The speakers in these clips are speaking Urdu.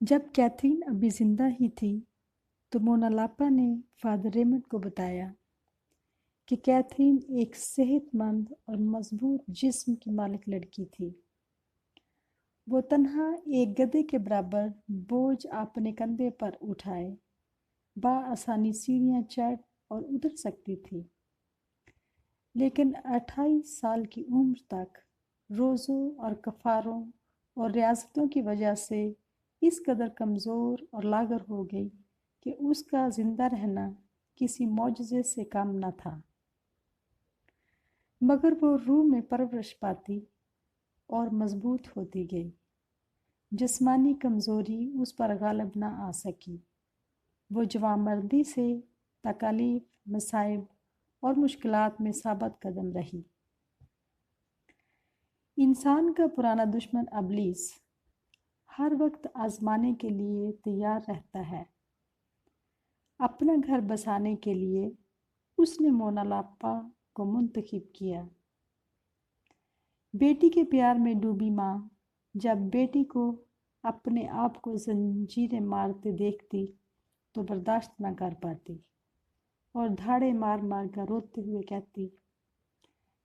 جب کیتھرین ابھی زندہ ہی تھی تو مونا لاپا نے فادر ریمنڈ کو بتایا کہ کیتھرین ایک صحت مند اور مضبوط جسم کی مالک لڑکی تھی۔ وہ تنہا ایک گدھے کے برابر بوجھ اپنے کندھے پر اٹھائے بآسانی سیڑھیاں چڑھ اور اتر سکتی تھی، لیکن 28 سال کی عمر تک روزوں اور کفاروں اور ریاضتوں کی وجہ سے اس قدر کمزور اور لاغر ہو گئی کہ اس کا زندہ رہنا کسی معجزے سے کم نہ تھا۔ مگر وہ روح میں پرورش پاتی اور مضبوط ہوتی گئی۔ جسمانی کمزوری اس پر غالب نہ آ سکی۔ وہ جوانمردی سے تکالیف، مصائب اور مشکلات میں ثابت قدم رہی۔ انسان کا پرانا دشمن ابلیس ہر وقت آزمانے کے لیے تیار رہتا ہے۔ اپنا گھر بسانے کے لیے اس نے مونا لاپا کو منتخب کیا۔ بیٹی کے پیار میں ڈوبی ماں جب بیٹی کو اپنے آپ کو زنجیریں مارتے دیکھتی تو برداشت نہ کر پاتی اور دھاڑے مار مار کر روتے ہوئے کہتی،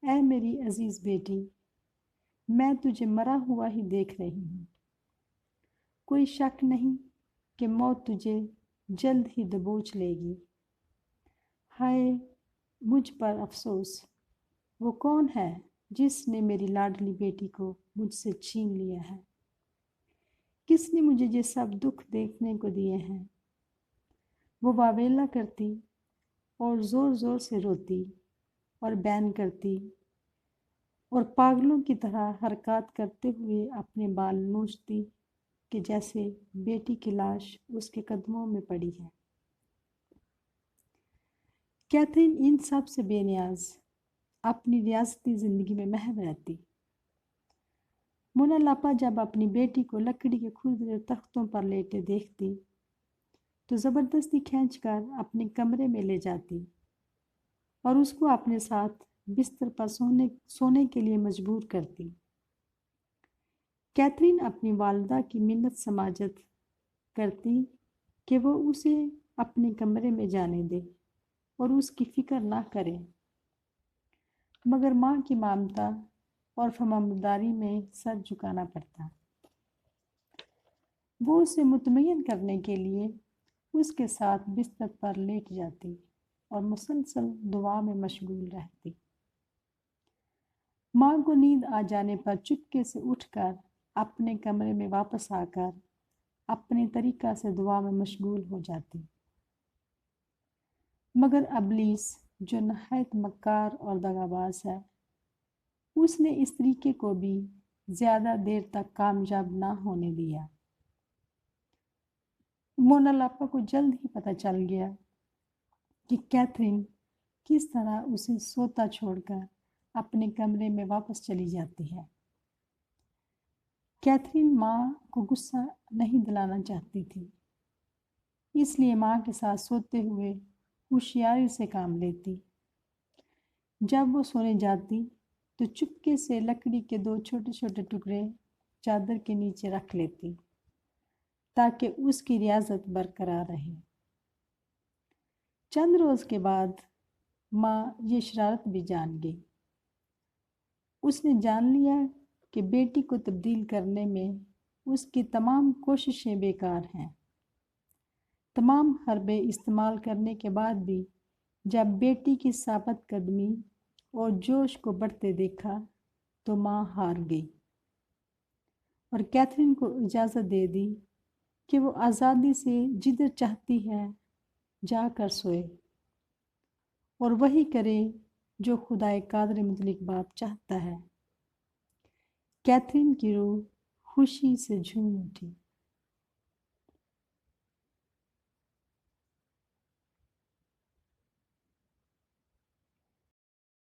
اے میری عزیز بیٹی، میں تجھے مرا ہوا ہی دیکھ رہی ہوں۔ کوئی شک نہیں کہ موت تجھے جلد ہی دبوچ لے گی۔ ہائے مجھ پر افسوس، وہ کون ہے جس نے میری لاڈلی بیٹی کو مجھ سے چھین لیا ہے؟ کس نے مجھے یہ سب دکھ دیکھنے کو دیے ہیں؟ وہ واویلا کرتی اور زور زور سے روتی اور بین کرتی اور پاگلوں کی طرح حرکات کرتے ہوئے اپنے بال نوچتی کہ جیسے بیٹی کی لاش اس کے قدموں میں پڑی ہے۔ کیتھرین ان سب سے بے نیاز اپنی ریاضتی زندگی میں محو رہتی۔ مونا لاپا جب اپنی بیٹی کو لکڑی کے کھردرے تختوں پر لیٹے دیکھتی تو زبردستی کھینچ کر اپنے کمرے میں لے جاتی اور اس کو اپنے ساتھ بستر پر سونے کے لیے مجبور کرتی۔ کیتھرین اپنی والدہ کی منت سماجت کرتی کہ وہ اسے اپنے کمرے میں جانے دے اور اس کی فکر نہ کرے، مگر ماں کی ممتا اور فرمانبرداری میں سر جھکانا پڑتا۔ وہ اسے مطمئن کرنے کے لیے اس کے ساتھ بستر پر لیٹ جاتی اور مسلسل دعا میں مشغول رہتی۔ ماں کو نیند آ جانے پر چپکے سے اٹھ کر اپنے کمرے میں واپس آ کر اپنے طریقہ سے دعا میں مشغول ہو جاتی۔ مگر ابلیس جو نہایت مکار اور دغاباز ہے، اس نے اس طریقے کو بھی زیادہ دیر تک کامیاب نہ ہونے دیا۔ مونا لاپا کو جلد ہی پتہ چل گیا کہ کیتھرین کس طرح اسے سوتا چھوڑ کر اپنے کمرے میں واپس چلی جاتی ہے۔ کیتھرین ماں کو غصہ نہیں دلانا چاہتی تھی، اس لیے ماں کے ساتھ سوتے ہوئے ہوشیاری سے کام لیتی۔ جب وہ سونے جاتی تو چپکے سے لکڑی کے 2 چھوٹے چھوٹے ٹکڑے چادر کے نیچے رکھ لیتی تاکہ اس کی ریاضت برقرار رہے۔ چند روز کے بعد ماں یہ شرارت بھی جان گئی۔ اس نے جان لیا کہ بیٹی کو تبدیل کرنے میں اس کی تمام کوششیں بیکار ہیں۔ تمام حربے استعمال کرنے کے بعد بھی جب بیٹی کی ثابت قدمی اور جوش کو بڑھتے دیکھا تو ماں ہار گئی اور کیتھرین کو اجازت دے دی کہ وہ آزادی سے جدھر چاہتی ہے جا کر سوئے اور وہی کرے جو خدائے قادر مطلق باپ چاہتا ہے۔ کیتھرین کی روح خوشی سے جھوم اٹھی۔